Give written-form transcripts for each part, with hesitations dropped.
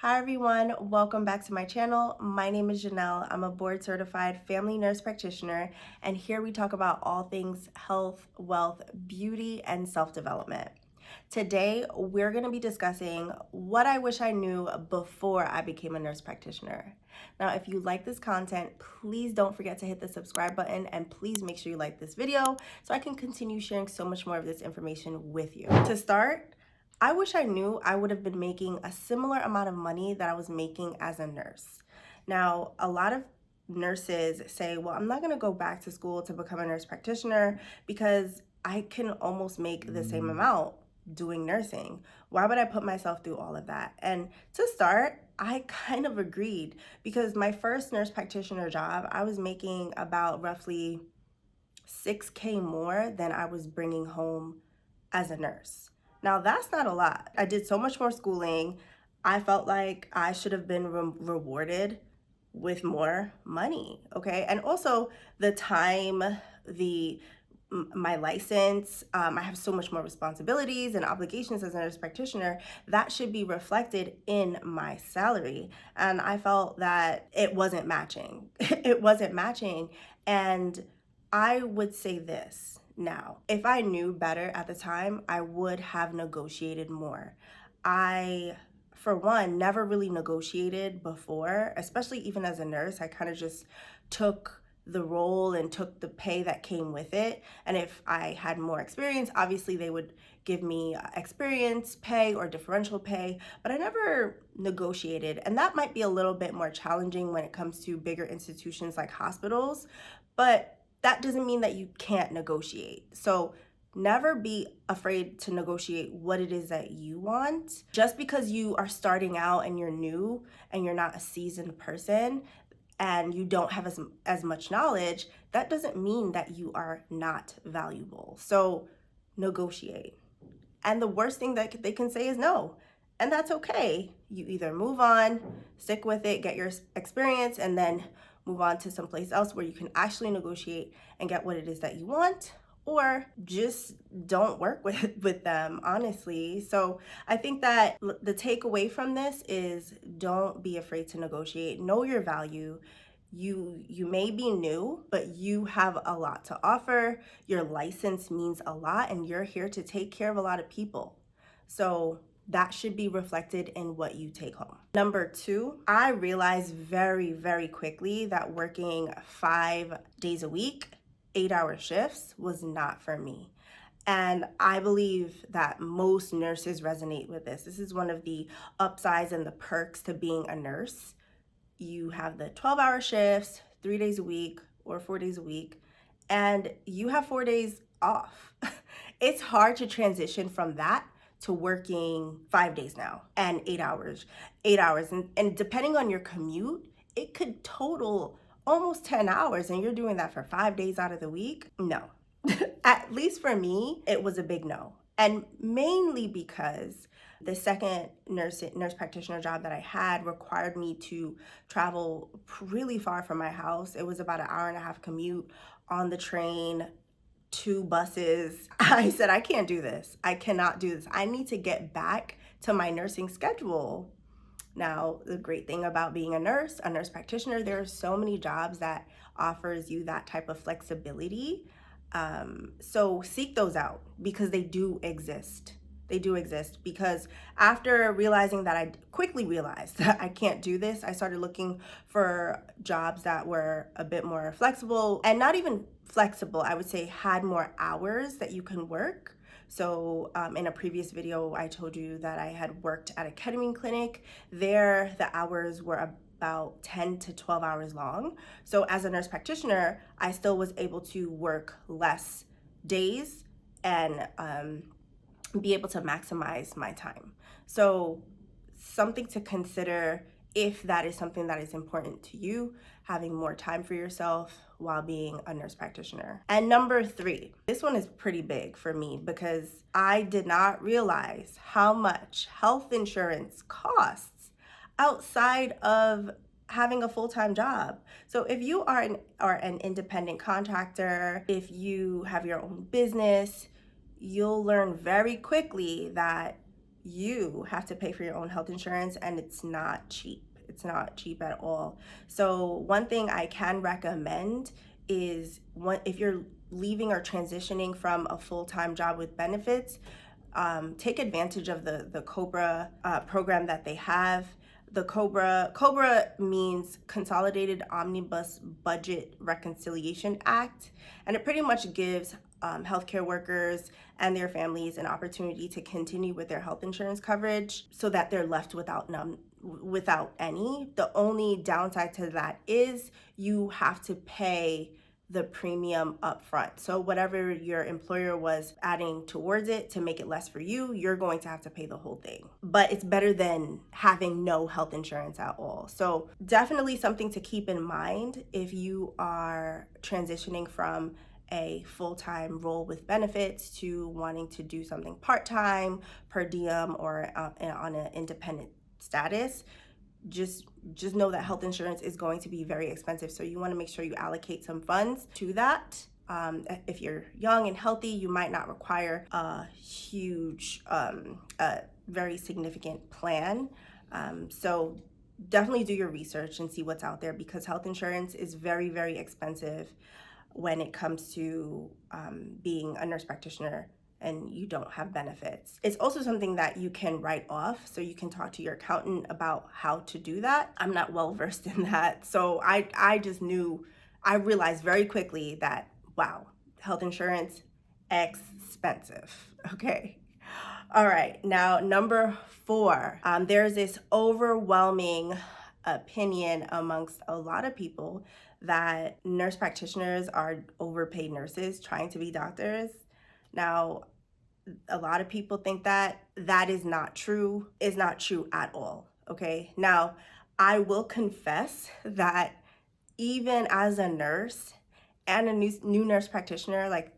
Hi everyone, welcome back to my channel. My name is Jhonelle. I'm a board certified family nurse practitioner, and here we talk about all things health, wealth, beauty, and self-development. Today, we're going to be discussing what I wish I knew before I became a nurse practitioner. Now, if you like this content, please don't forget to hit the subscribe button and please make sure you like this video so I can continue sharing so much more of this information with you. To start, I wish I knew I would have been making a similar amount of money that I was making as a nurse. Now, a lot of nurses say, well, I'm not going to go back to school to become a nurse practitioner because I can almost make the same amount doing nursing. Why would I put myself through all of that? And to start, I kind of agreed because my first nurse practitioner job, I was making about roughly 6K more than I was bringing home as a nurse. Now, that's not a lot. I did so much more schooling. I felt like I should have been rewarded with more money, okay? And also the time, my license, I have so much more responsibilities and obligations as a nurse practitioner that should be reflected in my salary. And I felt that it wasn't matching. It wasn't matching. And I would say this now, if I knew better at the time, I would have negotiated more. I, for one, never really negotiated before, especially even as a nurse. I kind of just took the role and took the pay that came with it. And if I had more experience, obviously they would give me experience pay or differential pay, but I never negotiated. And that might be a little bit more challenging when it comes to bigger institutions like hospitals, but that doesn't mean that you can't negotiate. So never be afraid to negotiate what it is that you want. Just because you are starting out and you're new and you're not a seasoned person and you don't have as much knowledge, that doesn't mean that you are not valuable. So negotiate. And the worst thing that they can say is no. And that's okay. You either move on, stick with it, get your experience, and then move on to someplace else where you can actually negotiate and get what it is that you want, or just don't work with them, honestly. So I think that the takeaway from this is don't be afraid to negotiate. Know your value. You may be new, but you have a lot to offer. Your license means a lot, and you're here to take care of a lot of people. So that should be reflected in what you take home. Number two, I realized very, very quickly that working 5 days a week, 8-hour shifts was not for me. And I believe that most nurses resonate with this. This is one of the upsides and the perks to being a nurse. You have the 12-hour shifts, 3 days a week or 4 days a week, and you have 4 days off. It's hard to transition from that to working 5 days now and 8 hours. And depending on your commute, it could total almost 10 hours and you're doing that for 5 days out of the week. No. At least for me, it was a big no. And mainly because the second nurse practitioner job that I had required me to travel really far from my house. It was about an hour and a half commute on the train, 2 buses. I said, I can't do this. I cannot do this. I need to get back to my nursing schedule. Now, the great thing about being a nurse practitioner, there are so many jobs that offers you that type of flexibility. So seek those out because they do exist. They do exist because after realizing that, I quickly realized that I can't do this, I started looking for jobs that were a bit more flexible, and not even flexible, I would say had more hours that you can work. So in a previous video, I told you that I had worked at a ketamine clinic. There, the hours were about 10 to 12 hours long. So as a nurse practitioner, I still was able to work less days and be able to maximize my time. So something to consider if that is something that is important to you, having more time for yourself while being a nurse practitioner. And number 3, this one is pretty big for me because I did not realize how much health insurance costs outside of having a full-time job. So if you are an independent contractor, if you have your own business, you'll learn very quickly that you have to pay for your own health insurance, and it's not cheap. It's not cheap at all. So one thing I can recommend is if you're leaving or transitioning from a full-time job with benefits, take advantage of the COBRA program that they have. The COBRA means Consolidated Omnibus Budget Reconciliation Act, and it pretty much gives healthcare workers and their families an opportunity to continue with their health insurance coverage so that they're left without any. The only downside to that is you have to pay the premium up front. So whatever your employer was adding towards it to make it less for you, you're going to have to pay the whole thing. But it's better than having no health insurance at all. So definitely something to keep in mind if you are transitioning from a full-time role with benefits to wanting to do something part-time, per diem, or on an independent status. Just know that health insurance is going to be very expensive. So you want to make sure you allocate some funds to that. If you're young and healthy, you might not require a huge, very significant plan. So definitely do your research and see what's out there, because health insurance is very, very expensive when it comes to being a nurse practitioner and you don't have benefits. It's also something that you can write off, so you can talk to your accountant about how to do that. I'm not well versed in that, so I realized very quickly that, wow, health insurance, expensive, okay? All right, now number 4, there's this overwhelming opinion amongst a lot of people that nurse practitioners are overpaid nurses trying to be doctors. Now, a lot of people think that is not true. It's not true at all, okay? Now, I will confess that even as a nurse and a new nurse practitioner, like,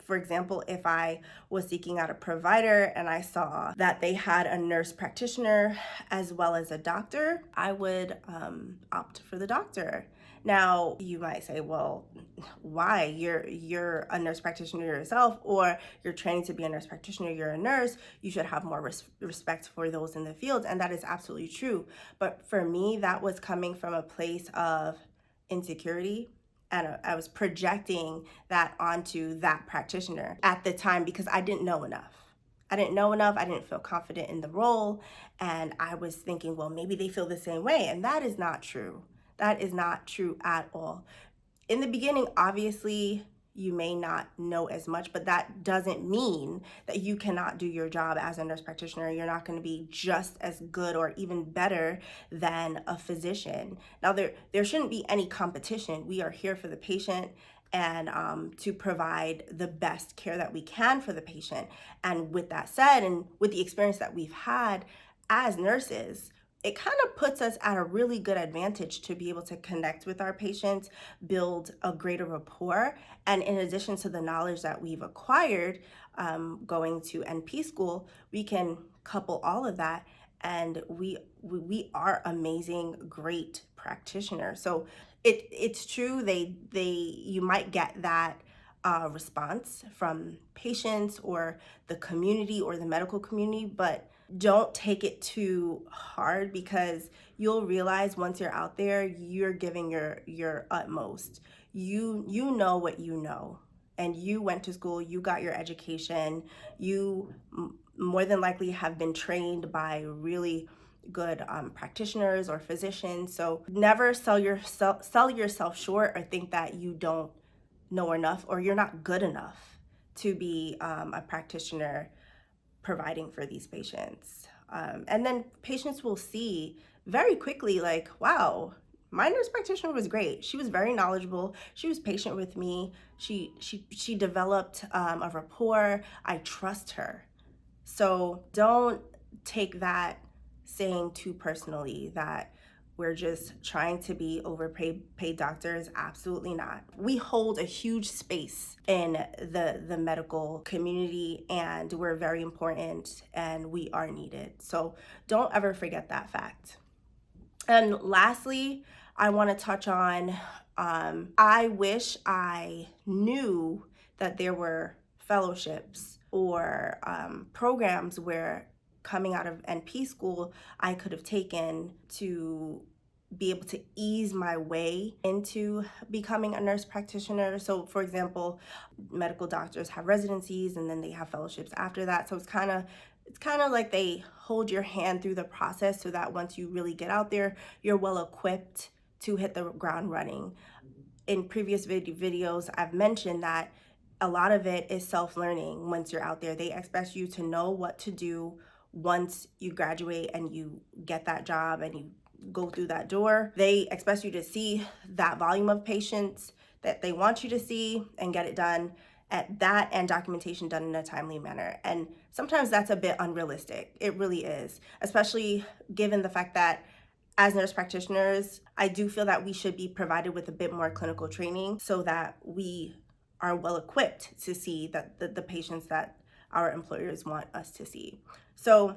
for example, if I was seeking out a provider and I saw that they had a nurse practitioner as well as a doctor, I would opt for the doctor. Now, you might say, well, why? You're a nurse practitioner yourself, or you're training to be a nurse practitioner, you're a nurse, you should have more respect for those in the field. And that is absolutely true. But for me, that was coming from a place of insecurity, and I was projecting that onto that practitioner at the time because I didn't know enough. I didn't feel confident in the role, and I was thinking, well, maybe they feel the same way, and that is not true. That is not true at all. In the beginning, obviously, you may not know as much, but that doesn't mean that you cannot do your job as a nurse practitioner. You're not going to be just as good or even better than a physician. Now, there shouldn't be any competition. We are here for the patient and to provide the best care that we can for the patient. And with that said, and with the experience that we've had as nurses, it kind of puts us at a really good advantage to be able to connect with our patients, build a greater rapport, and in addition to the knowledge that we've acquired going to NP school, we can couple all of that, and we are amazing, great practitioners. So it's true, you might get that response from patients or the community or the medical community, but don't take it too hard, because you'll realize once you're out there, you're giving your utmost. You know what you know, and you went to school, you got your education, you more than likely have been trained by really good practitioners or physicians. So never sell yourself short or think that you don't know enough or you're not good enough to be a practitioner providing for these patients. And then patients will see very quickly, like, wow, my nurse practitioner was great. She was very knowledgeable. She was patient with me. She developed a rapport. I trust her. So don't take that saying too personally, that we're just trying to be overpaid doctors. Absolutely not. We hold a huge space in the medical community, and we're very important and we are needed. So don't ever forget that fact. And lastly, I want to touch on, I wish I knew that there were fellowships or programs where coming out of NP school I could have taken to be able to ease my way into becoming a nurse practitioner. So for example, medical doctors have residencies and then they have fellowships after that. So it's kind of like they hold your hand through the process so that once you really get out there, you're well equipped to hit the ground running. In previous videos, I've mentioned that a lot of it is self-learning. Once you're out there, they expect you to know what to do once you graduate and you get that job and you go through that door. They expect you to see that volume of patients that they want you to see and get it done at that, and documentation done in a timely manner. And sometimes that's a bit unrealistic. It really is, especially given the fact that as nurse practitioners, I do feel that we should be provided with a bit more clinical training so that we are well equipped to see that the patients that our employers want us to see. So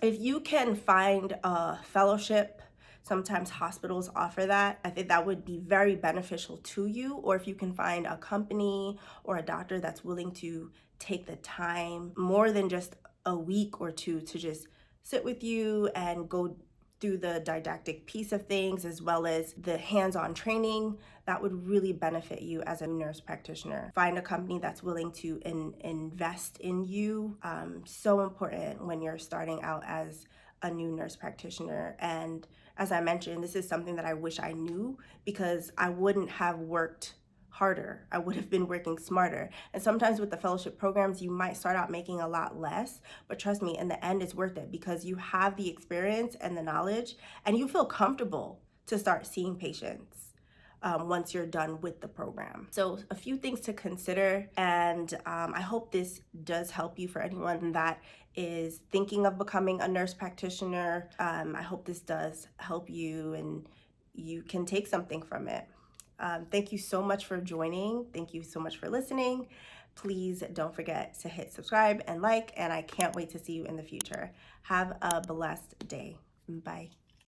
if you can find a fellowship, sometimes hospitals offer that. I think that would be very beneficial to you. Or if you can find a company or a doctor that's willing to take the time, more than just a week or two, to just sit with you and go through the didactic piece of things as well as the hands-on training, that would really benefit you as a nurse practitioner. Find a company that's willing to invest in you. So important when you're starting out as a new nurse practitioner. And as I mentioned, this is something that I wish I knew, because I wouldn't have worked harder. I would have been working smarter. And sometimes with the fellowship programs, you might start out making a lot less, but trust me, in the end, it's worth it because you have the experience and the knowledge, and you feel comfortable to start seeing patients once you're done with the program. So a few things to consider, and I hope this does help you for anyone that is thinking of becoming a nurse practitioner. I hope this does help you and you can take something from it. Thank you so much for joining. Thank you so much for listening. Please don't forget to hit subscribe and like, and I can't wait to see you in the future. Have a blessed day. Bye.